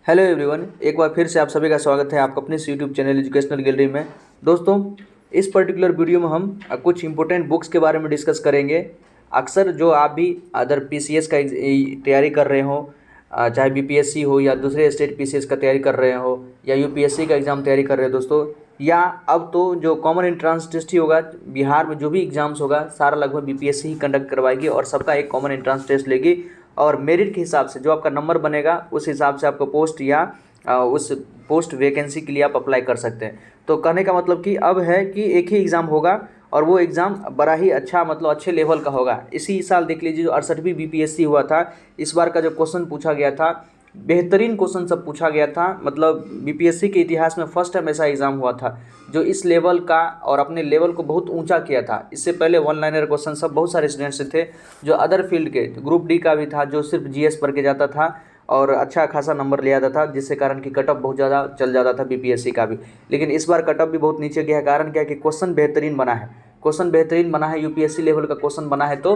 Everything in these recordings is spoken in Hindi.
हेलो एवरीवन, एक बार फिर से आप सभी का स्वागत है आपका अपने इस यूट्यूब चैनल एजुकेशनल गैलरी में। दोस्तों, इस पर्टिकुलर वीडियो में हम कुछ इंपॉर्टेंट बुक्स के बारे में डिस्कस करेंगे। अक्सर जो आप भी अदर पीसीएस का तैयारी कर रहे हो, चाहे बीपीएससी हो या दूसरे स्टेट पीसीएस का तैयारी कर रहे हो या यूपीएससी का एग्ज़ाम तैयारी कर रहे हो दोस्तों, या अब तो जो कॉमन एंट्रांस टेस्ट ही होगा बिहार में, जो भी एग्ज़ाम्स होगा सारा लगभग बीपीएससी ही कंडक्ट करवाएगी और सबका एक कॉमन एंट्रांस टेस्ट लेगी और मेरिट के हिसाब से जो आपका नंबर बनेगा उस हिसाब से आपको पोस्ट या उस पोस्ट वैकेंसी के लिए आप अप्लाई कर सकते हैं। तो कहने का मतलब कि अब है कि एक ही एग्ज़ाम होगा और वो एग्ज़ाम बड़ा ही अच्छा, मतलब अच्छे लेवल का होगा। इसी साल देख लीजिए जो 68वीं बीपीएससी हुआ था, इस बार का जो क्वेश्चन पूछा गया था, बेहतरीन क्वेश्चन सब पूछा गया था। मतलब बीपीएससी के इतिहास में फर्स्ट टाइम ऐसा एग्ज़ाम हुआ था जो इस लेवल का और अपने लेवल को बहुत ऊंचा किया था। इससे पहले वन लाइनर क्वेश्चन सब बहुत सारे स्टूडेंट्स थे जो अदर फील्ड के, ग्रुप डी का भी था जो सिर्फ जीएस पढ़ के जाता था और अच्छा खासा नंबर ले आता था, जिससे कारण कि कट ऑफ बहुत ज़्यादा चल जाता था बीपीएससी का भी। लेकिन इस बार कट ऑफ भी बहुत नीचे गया है। कारण क्या है कि क्वेश्चन बेहतरीन बना है, क्वेश्चन बेहतरीन बना है, यूपीएससी लेवल का क्वेश्चन बना है, तो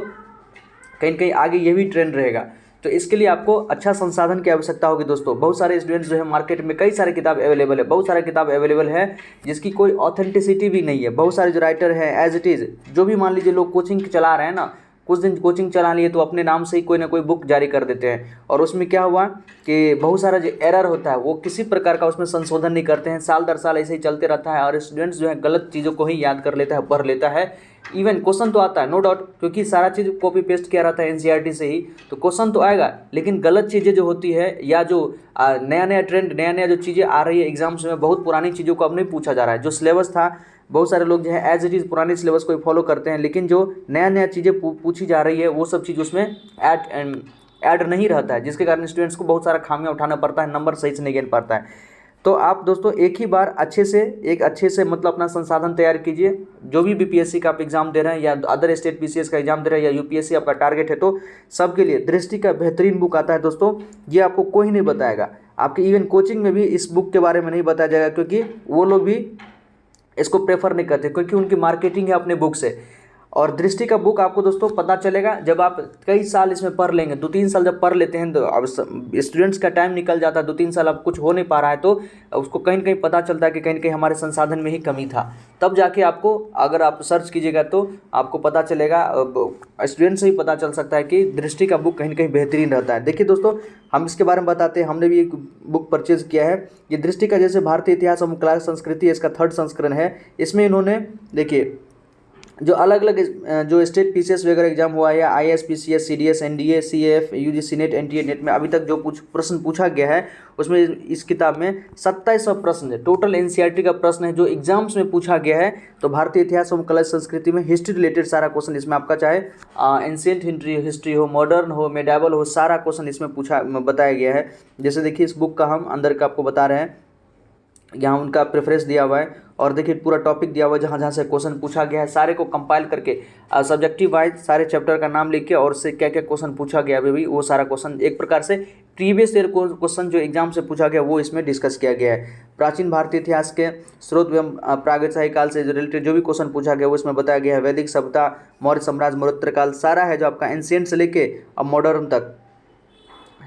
कहीं कहीं आगे ये भी ट्रेंड रहेगा। तो इसके लिए आपको अच्छा संसाधन की आवश्यकता होगी दोस्तों। बहुत सारे स्टूडेंट्स जो है मार्केट में कई सारे किताब अवेलेबल है, बहुत सारे किताब अवेलेबल है जिसकी कोई ऑथेंटिसिटी भी नहीं है। बहुत सारे जो राइटर है एज इट इज़, जो भी मान लीजिए लोग कोचिंग चला रहे हैं ना, कुछ दिन कोचिंग चला लिए तो अपने नाम से ही कोई ना कोई बुक जारी कर देते हैं और उसमें क्या हुआ कि बहुत सारा जो एरर होता है वो किसी प्रकार का उसमें संशोधन नहीं करते हैं। साल दर साल ऐसे ही चलते रहता है और स्टूडेंट्स जो है गलत चीज़ों को ही याद कर लेता है, पढ़ लेता है। इवन क्वेश्चन तो आता है नो डाउट, क्योंकि सारा चीज़ कॉपी पेस्ट किया रहता है एनसीईआरटी से ही, तो क्वेश्चन तो आएगा। लेकिन गलत चीज़ें जो होती है या जो नया नया ट्रेंड, नया नया जो चीज़ें आ रही है एग्जाम्स में, बहुत पुरानी चीज़ों को अब नहीं पूछा जा रहा है। जो सिलेबस था, बहुत सारे लोग जो है एज इट इज़ पुराने सिलेबस को फॉलो करते हैं, लेकिन जो नया नया चीज़ें पूछी जा रही है वो सब चीज़ उसमें ऐड नहीं रहता है, जिसके कारण स्टूडेंट्स को बहुत सारा खामियां उठाना पड़ता है, नंबर सही से नहीं गिन पाता है। तो आप दोस्तों एक ही बार अच्छे से मतलब अपना संसाधन तैयार कीजिए। जो भी बीपीएससी का आप एग्जाम दे रहे हैं या अदर स्टेट पीसीएस का एग्जाम दे रहे हैं या यूपीएससी आपका टारगेट है, तो सबके लिए दृष्टि का बेहतरीन बुक आता है दोस्तों। ये आपको कोई नहीं बताएगा, आपके इवन कोचिंग में भी इस बुक के बारे में नहीं बताया जाएगा, क्योंकि वो लोग भी इसको प्रेफर नहीं करते, क्योंकि उनकी मार्केटिंग है अपने बुक से। और दृष्टि का बुक आपको दोस्तों पता चलेगा जब आप कई साल इसमें पढ़ लेंगे। 2-3 साल जब पढ़ लेते हैं तो अब स्टूडेंट्स का टाइम निकल जाता है, 2-3 साल अब कुछ हो नहीं पा रहा है, तो उसको कहीं ना कहीं पता चलता है कि कहीं ना कहीं हमारे संसाधन में ही कमी था। तब जाके आपको, अगर आप सर्च कीजिएगा तो आपको पता चलेगा, स्टूडेंट से ही पता चल सकता है कि दृष्टि का बुक कहीं ना कहीं बेहतरीन रहता है। देखिए दोस्तों, हम इसके बारे में बताते हैं। हमने भी एक बुक परचेज किया है, ये दृष्टि का जैसे भारतीय इतिहास और कला संस्कृति, इसका 3rd संस्करण है। इसमें इन्होंने देखिए जो अलग अलग जो स्टेट पीसीएस वगैरह एग्जाम हुआ है, या IAS, PCS, CDS, NDA, CF, UGC net, NTA net में अभी तक जो कुछ प्रश्न पूछा गया है, उसमें इस किताब में 2700 प्रश्न है। टोटल एनसीईआरटी का प्रश्न है जो एग्जाम्स में पूछा गया है। तो भारतीय इतिहास एवं कला संस्कृति में हिस्ट्री रिलेटेड सारा क्वेश्चन इसमें आपका, चाहे एंशिएंट हिस्ट्री हो, मॉडर्न हो, मेडावल हो, सारा क्वेश्चन इसमें बताया गया है। जैसे देखिए इस बुक का हम अंदर का आपको बता रहे हैं, यहाँ उनका प्रेफरेंस दिया हुआ है और देखिए पूरा टॉपिक दिया हुआ है जहाँ जहाँ से क्वेश्चन पूछा गया है, सारे को कंपाइल करके सब्जेक्टिव वाइज सारे चैप्टर का नाम लिख के और उससे क्या क्या क्वेश्चन पूछा गया अभी भी, वो सारा क्वेश्चन एक प्रकार से प्रीवियस ईयर क्वेश्चन जो एग्जाम से पूछा गया वो इसमें डिस्कस किया गया है। प्राचीन भारतीय इतिहास के स्रोत एवं प्रागैतिहासिक काल से रिलेटेड जो भी क्वेश्चन पूछा गया वो इसमें बताया गया है। वैदिक सभ्यता, मौर्य साम्राज्य, मरणोत्तर काल, सारा है जो आपका एंशिएंट से लेके अब मॉडर्न तक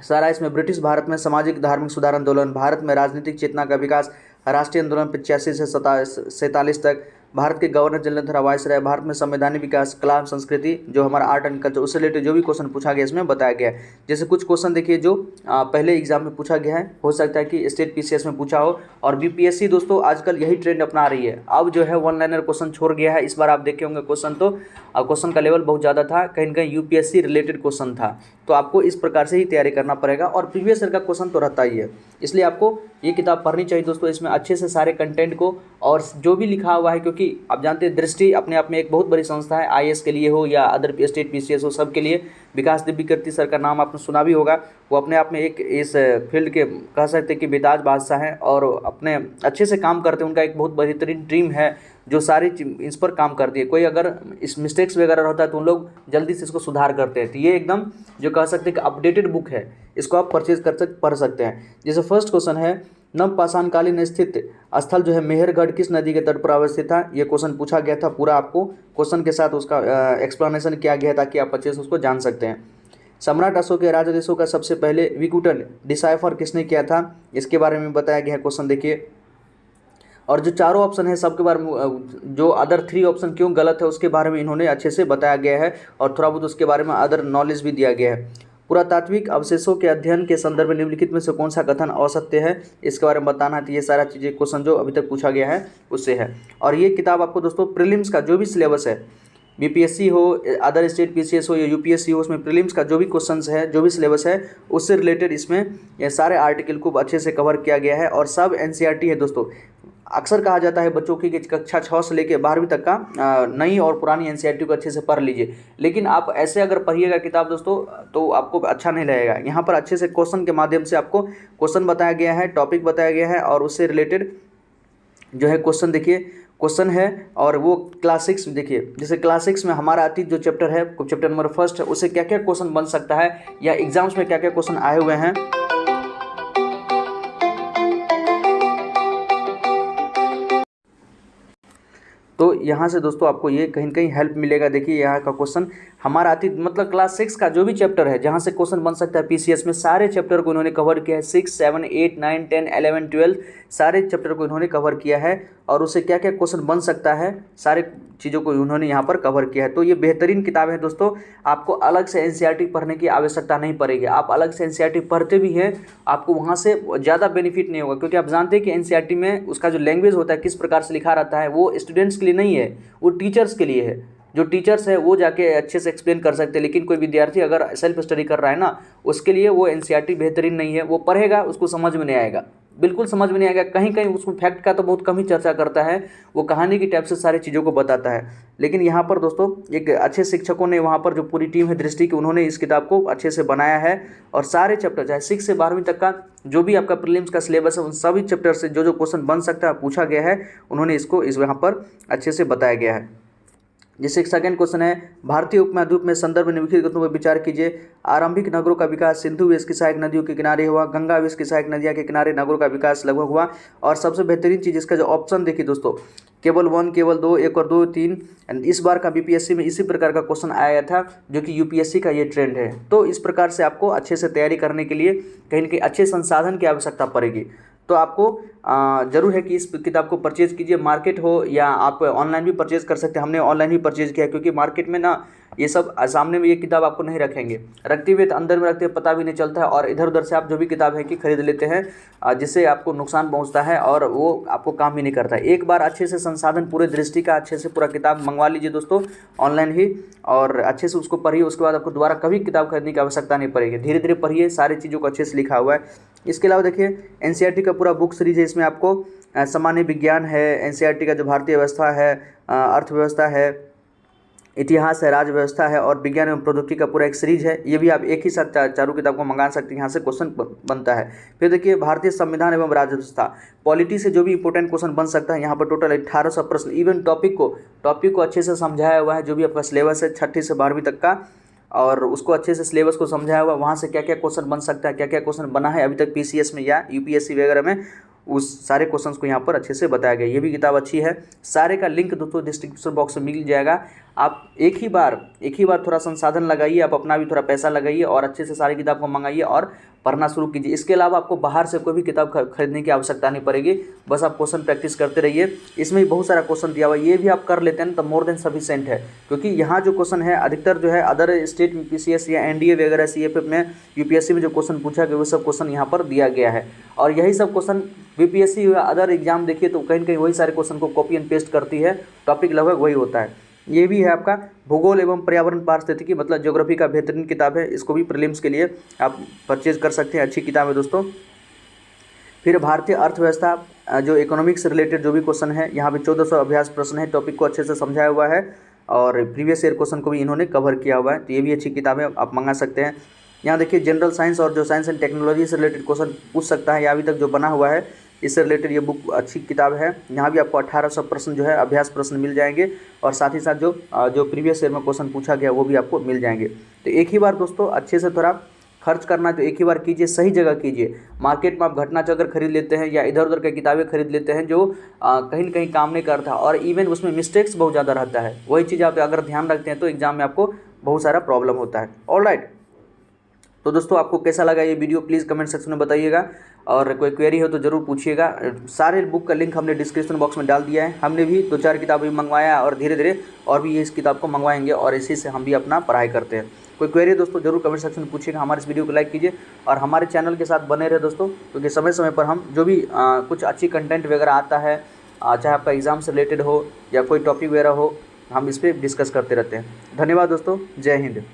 सारा इसमें। ब्रिटिश भारत में सामाजिक धार्मिक सुधार आंदोलन, भारत में राजनीतिक चेतना का विकास, राष्ट्रीय आंदोलन 85 से 47 तक, भारत के गवर्नर जनरल तथा वायसराय, भारत में संवैधानिक विकास, कला संस्कृति, जो हमारा आर्ट एंड कल्चर, उससे रिलेटेड जो भी क्वेश्चन पूछा गया इसमें बताया गया है। जैसे कुछ क्वेश्चन देखिए जो पहले एग्जाम में पूछा गया है, हो सकता है कि स्टेट पीसीएस में पूछा हो। और बीपीएससी दोस्तों आजकल यही ट्रेंड अपना रही है, अब जो है वन लाइनर क्वेश्चन छोड़ गया है। इस बार आप देखे होंगे क्वेश्चन, तो क्वेश्चन का लेवल बहुत ज़्यादा था, कहीं ना कहीं यूपीएससी रिलेटेड क्वेश्चन था। तो आपको इस प्रकार से ही तैयारी करना पड़ेगा और प्रीवियस ईयर का क्वेश्चन तो रहता ही है, इसलिए आपको ये किताब पढ़नी चाहिए दोस्तों। इसमें अच्छे से सारे कंटेंट को और जो भी लिखा हुआ है, क्योंकि आप जानते हैं दृष्टि अपने आप में एक बहुत बड़ी संस्था है, आईएएस के लिए हो या अदर स्टेट पीसीएस हो, सब के लिए। विकास दिव्यकीर्ति सर का नाम आपने सुना भी होगा, वो अपने आप में एक इस फील्ड के कह सकते हैं कि बेताज बादशाह हैं और अपने अच्छे से काम करते हैं। उनका एक बहुत बेहतरीन टीम है जो सारी इस पर काम करती है। कोई अगर इस मिस्टेक्स वगैरह रहता है तो उन लोग जल्दी से इसको सुधार करते हैं। तो ये एकदम जो कह सकते हैं कि अपडेटेड बुक है, इसको आप परचेज पढ़ सकते हैं। जैसे फर्स्ट क्वेश्चन है, नवपाषाणकालीन स्थित स्थल जो है मेहरगढ़ किस नदी के तट पर अवस्थित था? ये क्वेश्चन पूछा गया था, पूरा आपको क्वेश्चन के साथ उसका एक्सप्लेनेशन किया गया है ताकि आप अच्छे से उसको जान सकते हैं। सम्राट अशोक के राजादेशों का सबसे पहले विकुटन डिसाइफर किसने किया था, इसके बारे में बताया गया है क्वेश्चन देखिए। और जो चारों ऑप्शन है सबके बारे में, जो अदर 3 ऑप्शन क्यों गलत है उसके बारे में इन्होंने अच्छे से बताया गया है और थोड़ा बहुत उसके बारे में अदर नॉलेज भी दिया गया है। पुरातात्विक अवशेषों के अध्ययन के संदर्भ में निम्नलिखित में से कौन सा कथन असत्य है, इसके बारे में बताना है। तो ये सारा चीज़ें क्वेश्चन जो अभी तक पूछा गया है उससे है। और ये किताब आपको दोस्तों प्रीलिम्स का जो भी सिलेबस है, बीपीएससी हो, अदर स्टेट पीसीएस हो या यूपीएससी हो, उसमें प्रीलिम्स का जो भी क्वेश्चंस है, जो भी सिलेबस है, उससे रिलेटेड इसमें ये सारे आर्टिकल को अच्छे से कवर किया गया है। और सब एनसीईआरटी है दोस्तों। अक्सर कहा जाता है बच्चों की कि कक्षा 6 से लेकर 12वीं तक का नई और पुरानी एनसीईआरटी को अच्छे से पढ़ लीजिए, लेकिन आप ऐसे अगर पढ़िएगा किताब दोस्तों तो आपको अच्छा नहीं लगेगा। यहाँ पर अच्छे से क्वेश्चन के माध्यम से आपको क्वेश्चन बताया गया है, टॉपिक बताया गया है और उससे रिलेटेड जो है क्वेश्चन देखिए, क्वेश्चन है। और वो क्लास 6 देखिए, जैसे क्लास 6 में हमारा अतीत जो चैप्टर है, चैप्टर नंबर 1 है, उससे क्या क्या क्वेश्चन बन सकता है या एग्जाम्स में क्या क्या क्वेश्चन आए हुए हैं। तो यहाँ से दोस्तों आपको ये कहीं ना कहीं हेल्प मिलेगा। देखिए यहाँ का क्वेश्चन हमारा अतीत मतलब क्लास 6 का जो भी चैप्टर है जहाँ से क्वेश्चन बन सकता है पीसीएस में, सारे चैप्टर को इन्होंने कवर किया है। 6, 7, 8, 9, 10, 11, 12 सारे चैप्टर को इन्होंने कवर किया है और उससे क्या क्या क्वेश्चन बन सकता है सारे चीज़ों को उन्होंने यहाँ पर कवर किया है। तो ये बेहतरीन किताब है दोस्तों। आपको अलग से एनसीईआरटी पढ़ने की आवश्यकता नहीं पड़ेगी। आप अलग से एनसीईआरटी पढ़ते भी हैं, आपको वहाँ से ज़्यादा बेनिफिट नहीं होगा, क्योंकि आप जानते हैं कि एनसीईआरटी में उसका जो लैंग्वेज होता है, किस प्रकार से लिखा रहता है, वो स्टूडेंट्स के लिए नहीं है, वो टीचर्स के लिए है। जो टीचर्स है वो जाके अच्छे से एक्सप्लेन कर सकते हैं, लेकिन कोई विद्यार्थी अगर सेल्फ स्टडी कर रहा है ना, उसके लिए वो एनसीईआरटी बेहतरीन नहीं है। वो पढ़ेगा उसको समझ में नहीं आएगा, बिल्कुल समझ में नहीं आएगा। कहीं कहीं उसमें फैक्ट का तो बहुत कम ही चर्चा करता है, वो कहानी की टाइप से सारी चीज़ों को बताता है। लेकिन यहाँ पर दोस्तों एक अच्छे शिक्षकों ने वहाँ पर जो पूरी टीम है दृष्टि की, उन्होंने इस किताब को अच्छे से बनाया है और सारे चैप्टर चाहे 6 से 12वीं तक का जो भी आपका प्रीलिम्स का सिलेबस है, उन सभी चैप्टर से जो जो क्वेश्चन बन सकता है पूछा गया है, उन्होंने इसको इस यहाँ पर अच्छे से बताया गया है। जैसे एक सेकंड क्वेश्चन है, भारतीय उपमहाद्वीप में संदर्भ निम्नलिखित कथनों पर विचार कीजिए। आरंभिक नगरों का विकास सिंधु वेश की सहायक नदियों के किनारे हुआ, गंगा वेश की सहायक नदियाँ के किनारे नगरों का विकास लगभग हुआ। और सबसे बेहतरीन चीज़ इसका जो ऑप्शन देखिए दोस्तों, केवल 1, केवल 2, 1 और 2, 3। इस बार का बीपीएससी में इसी प्रकार का क्वेश्चन आया था, जो कि यूपीएससी का ये ट्रेंड है। तो इस प्रकार से आपको अच्छे से तैयारी करने के लिए कहीं ना कहीं अच्छे संसाधन की आवश्यकता पड़ेगी। तो आपको ज़रूर है कि इस किताब को परचेज़ कीजिए, मार्केट हो या आप ऑनलाइन भी परचेज़ कर सकते हैं। हमने ऑनलाइन भी परचेज़ किया, क्योंकि मार्केट में ना ये सब सामने में ये किताब आपको नहीं रखेंगे, रखते हुए तो अंदर में रखते हुए पता भी नहीं चलता है, और इधर उधर से आप जो भी किताब है कि खरीद लेते हैं, जिससे आपको नुकसान पहुंचता है और वो आपको काम भी नहीं करता है। एक बार अच्छे से संसाधन पूरे दृष्टि का अच्छे से पूरा किताब मंगवा लीजिए दोस्तों ऑनलाइन ही, और अच्छे से उसको पढ़िए। उसके बाद आपको दोबारा कभी किताब खरीदने की आवश्यकता नहीं पड़ेगी। धीरे धीरे पढ़िए, सारी चीज़ों को अच्छे से लिखा हुआ है। इसके अलावा देखिए एनसीईआरटी का पूरा बुक सीरीज है, इसमें आपको सामान्य विज्ञान है, एनसीईआरटी का जो भारतीय व्यवस्था है, अर्थव्यवस्था है, इतिहास है, राज्य व्यवस्था है और विज्ञान एवं प्रौद्योगिकी का पूरा एक सीरीज है। ये भी आप एक ही साथ चारों किताब को मंगा सकते हैं, यहाँ से क्वेश्चन बनता है। फिर देखिए भारतीय संविधान एवं राज्य व्यवस्था, पॉलिटी से जो भी इंपॉर्टेंट क्वेश्चन बन सकता है, यहाँ पर टोटल 1800 प्रश्न, इवन टॉपिक को अच्छे से समझाया हुआ है। जो भी आपका सिलेबस है 6ठी से 12वीं तक का, और उसको अच्छे से सिलेबस को समझाया हुआ, वहाँ से क्या क्या क्वेश्चन बन सकता है, क्या क्या क्वेश्चन बना है अभी तक पीसीएस में या यूपीएससी वगैरह में, उस सारे क्वेश्चंस को यहाँ पर अच्छे से बताया गया। ये भी किताब अच्छी है। सारे का लिंक दोस्तों डिस्क्रिप्शन बॉक्स में मिल जाएगा। आप एक ही बार थोड़ा संसाधन लगाइए, आप अपना भी थोड़ा पैसा लगाइए और अच्छे से सारी किताब को मंगाइए और पढ़ना शुरू कीजिए। इसके अलावा आपको बाहर से कोई भी किताब खरीदने की आवश्यकता नहीं पड़ेगी, बस आप क्वेश्चन प्रैक्टिस करते रहिए। इसमें भी बहुत सारा क्वेश्चन दिया हुआ है, ये भी आप कर लेते हैं तो मोर देन सफिशिएंट है, क्योंकि यहाँ जो क्वेश्चन है अधिकतर जो है अदर स्टेट में पीसीएस या एनडीए वगैरह सीएफएफ में यूपीएससी में जो क्वेश्चन पूछा गया वो सब क्वेश्चन यहाँ पर दिया गया है। और यही सब क्वेश्चन बीपीएससी या अदर एग्जाम देखिए तो कहीं ना कहीं वही सारे क्वेश्चन को कॉपी एंड पेस्ट करती है, टॉपिक लगभग वही होता है। ये भी है आपका भूगोल एवं पर्यावरण पारिस्थितिकी मतलब ज्योग्राफी का बेहतरीन किताब है, इसको भी प्रीलिम्स के लिए आप परचेज कर सकते हैं, अच्छी किताब है दोस्तों। फिर भारतीय अर्थव्यवस्था जो इकोनॉमिक्स से रिलेटेड जो भी क्वेश्चन है, यहाँ पे 1400 अभ्यास प्रश्न है, टॉपिक को अच्छे से समझाया हुआ है और प्रीवियस ईयर क्वेश्चन को भी इन्होंने कवर किया हुआ है। तो ये भी अच्छी किताब है, आप मंगा सकते हैं। यहाँ देखिए जनरल साइंस और जो साइंस एंड टेक्नोलॉजी से रिलेटेड क्वेश्चन पूछ सकता है या अभी तक जो बना हुआ है, इससे रिलेटेड ये बुक अच्छी किताब है। यहाँ भी आपको 1800 प्रश्न जो है अभ्यास प्रश्न मिल जाएंगे और साथ ही साथ जो प्रीवियस ईयर में क्वेश्चन पूछा गया वो भी आपको मिल जाएंगे। तो एक ही बार दोस्तों अच्छे से थोड़ा खर्च करना है तो एक ही बार कीजिए, सही जगह कीजिए। मार्केट में आप घटना चक्र खरीद लेते हैं या इधर उधर की किताबें खरीद लेते हैं जो कहीं न कहीं काम नहीं करता और इवन उसमें मिस्टेक्स बहुत ज़्यादा रहता है। वही चीज़ आप अगर ध्यान रखते हैं तो एग्जाम में आपको बहुत सारा प्रॉब्लम होता है। ऑलराइट, तो दोस्तों आपको कैसा लगा ये वीडियो प्लीज़ कमेंट सेक्शन में बताइएगा, और कोई क्वेरी हो तो ज़रूर पूछिएगा। सारे बुक का लिंक हमने डिस्क्रिप्शन बॉक्स में डाल दिया है। हमने भी 2-4 किताबें मंगवाया और धीरे धीरे और भी इस किताब को मंगवाएंगे और इसी से हम भी अपना पढ़ाई करते हैं। कोई क्वेरी दोस्तों जरूर कमेंट सेक्शन में पूछिएगा। हमारे इस वीडियो को लाइक कीजिए और हमारे चैनल के साथ बने रहे दोस्तों, क्योंकि समय समय पर हम जो भी कुछ अच्छी कंटेंट वगैरह आता है, चाहे आपका एग्ज़ाम से रिलेटेड हो या कोई टॉपिक वगैरह हो, हम इस पर डिस्कस करते रहते हैं। धन्यवाद दोस्तों, जय हिंद।